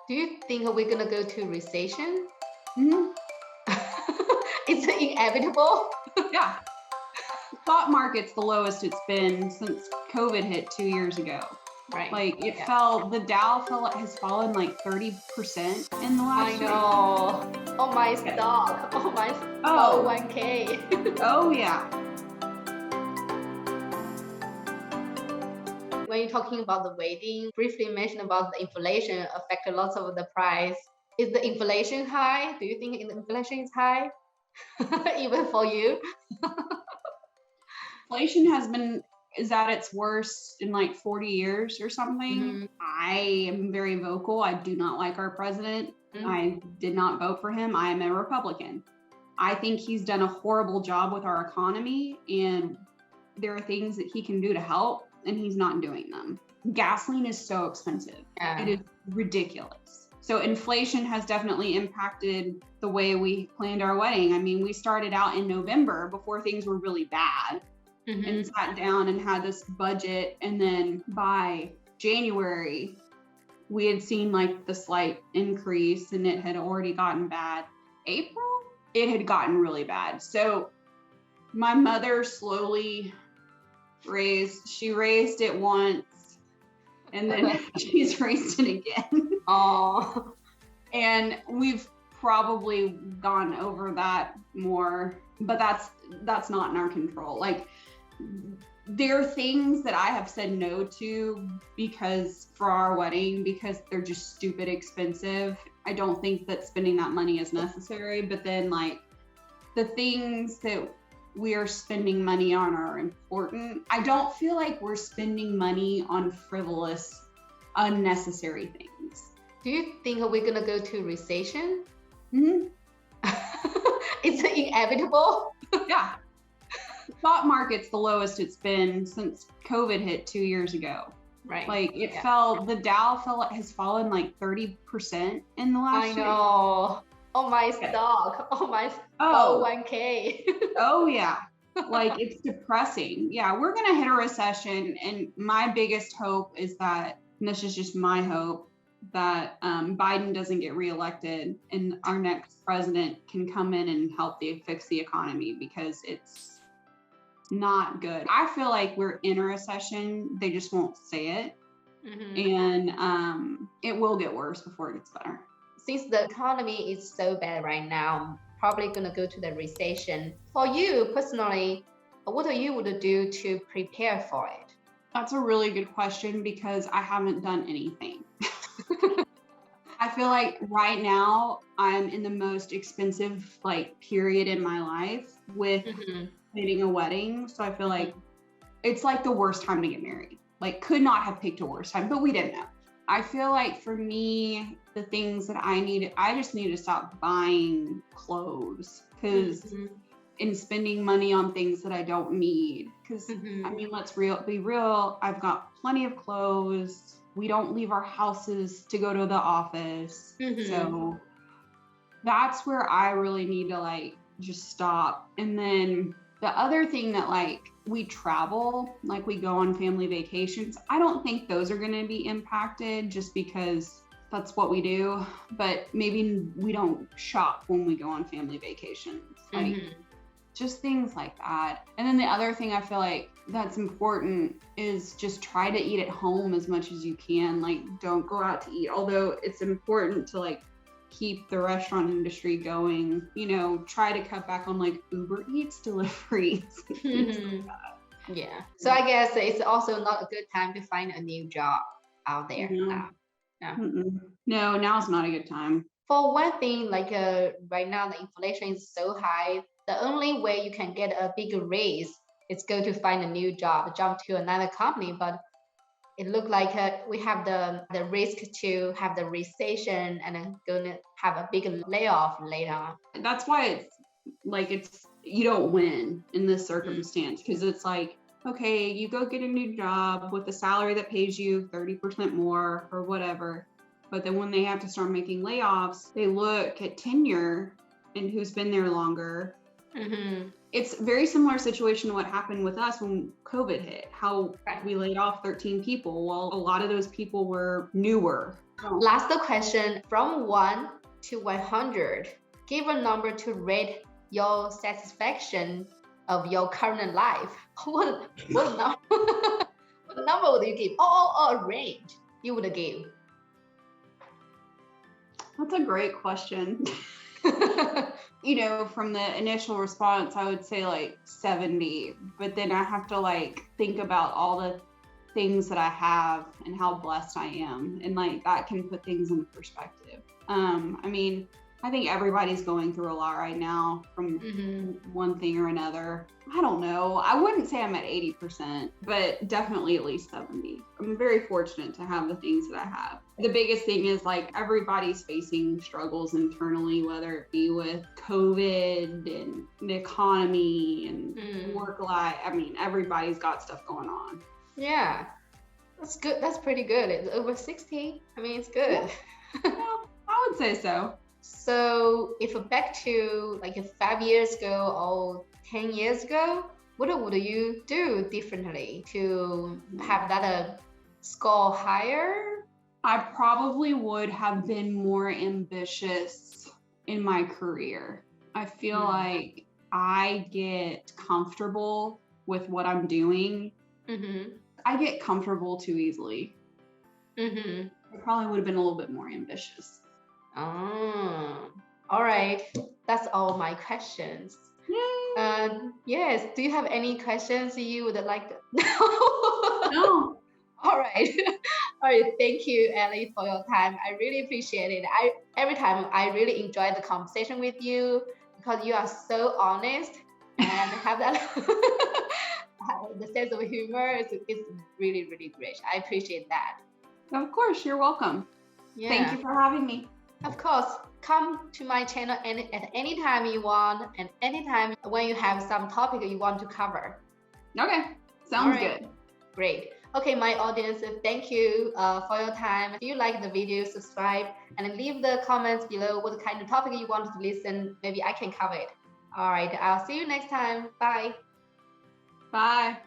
Do you think we're gonna go to recession? Mhm. It's inevitable. Yeah. Stock market's the lowest it's been since COVID hit 2 years ago. Right. Like it Yeah. fell, the Dow has fallen like 30% in the last I week. know. Oh my Yeah. stock. Oh my Oh. 401k. Oh yeah. When you're talking about the weighting, briefly mention about the inflation affect a lot of the price. Is the inflation high? Do you think the inflation is high? Even for you? Inflation is at its worst in like 40 years or something. Mhm. I am very vocal. I do not like our president. Mhm. I did not vote for him. I am a Republican. I think he's done a horrible job with our economy, and there are things that he can do to help, and he's not doing them. Gasoline is so expensive. Yeah. It is ridiculous. So inflation has definitely impacted the way we planned our wedding. I mean, we started out in November before things were really bad. Mhm. And sat down and had this budget, and then by January we had seen like the slight increase, and it had already gotten bad. April it had gotten really bad. So my mother slowly raised it once, and then she's raised it again. Oh. And we've probably gone over that more, but that's not in our control. Like, there are things that I have said no to because for our wedding, because they're just stupid expensive. I don't think that spending that money is necessary. But then like the things that we are spending money on are important. I don't feel like we're spending money on frivolous, unnecessary things. Do you think we're gonna go to recession? Mm-hmm. It's inevitable. Yeah. Stock market's the lowest it's been since COVID hit 2 years ago. Right. Like it fell, the Dow has fallen like 30% in the last I week. know. Oh my stock. Oh my 401k. Oh yeah. Like it's depressing. Yeah, we're gonna hit a recession, and my biggest hope is that, and this is just my hope, that Biden doesn't get reelected and our next president can come in and help fix the economy, because it's not good. I feel like we're in a recession. They just won't say it. Mhm. And it will get worse before it gets better. Since the economy is so bad right now, probably gonna go to the recession. For you personally, what do you would do to prepare for it? That's a really good question, because I haven't done anything. I feel like right now I'm in the most expensive like period in my life with planning a wedding. So I feel like it's like the worst time to get married. Like, could not have picked a worse time, but we didn't know. I feel like for me, the things that I just need to stop buying clothes, because and spending money on things that I don't need. Because I mean, let's be real. I've got plenty of clothes. We don't leave our houses to go to the office. So that's where I really need to like just stop. And then the other thing that like we travel, like we go on family vacations. I don't think those are going to be impacted just because that's what we do. But maybe we don't shop when we go on family vacations. Like just things like that. And then the other thing I feel like that's important is just try to eat at home as much as you can. Like, don't go out to eat. Although it's important to like keep the restaurant industry going, you know, try to cut back on like Uber Eats deliveries. Yeah. So I guess it's also not a good time to find a new job out there now. No, now's not a good time. For one thing, like right now the inflation is so high. The only way you can get a bigger raise is go to find a new job, jump to another company. But it looked like we have the risk to have the recession and then going to have a big layoff later on. That's why you don't win in this circumstance, because it's like, okay, you go get a new job with a salary that pays you 30% more or whatever. But then when they have to start making layoffs, they look at tenure and who's been there longer. It's a very similar situation to what happened with us when COVID hit, how we laid off 13 people. Well, a lot of those people were newer. Last question, from 1 to 100, give a number to rate your satisfaction of your current life. What number? What number would you give? Or a range you would give? That's a great question. From the initial response, I would say like 70, but then I have to like think about all the things that I have and how blessed I am, and like that can put things in perspective. I think everybody's going through a lot right now from one thing or another. I don't know. I wouldn't say I'm at 80%, but definitely at least 70. I'm very fortunate to have the things that I have. The biggest thing is like everybody's facing struggles internally, whether it be with COVID and the economy and work life. Everybody's got stuff going on. Yeah, that's good. That's pretty good. It's over 60. It's good. Yeah, I would say so. So if back to like 5 years ago or 10 years ago, what would you do differently to have that score higher? I probably would have been more ambitious in my career. I feel like I get comfortable with what I'm doing. I get comfortable too easily. I probably would have been a little bit more ambitious. Oh, all right. That's all my questions. Yes. Do you have any questions you would like to? No. All right. All right. Thank you, Ellie, for your time. I really appreciate it. Every time I really enjoy the conversation with you because you are so honest and have that the sense of humor is really, really great. I appreciate that. Of course, you're welcome. Yeah. Thank you for having me. Of course, come to my channel at any time you want and anytime when you have some topic you want to cover. Okay, sounds good. Great. Okay, my audience, thank you for your time. If you like the video, subscribe and leave the comments below what kind of topic you want to listen. Maybe I can cover it. All right, I'll see you next time. Bye. Bye.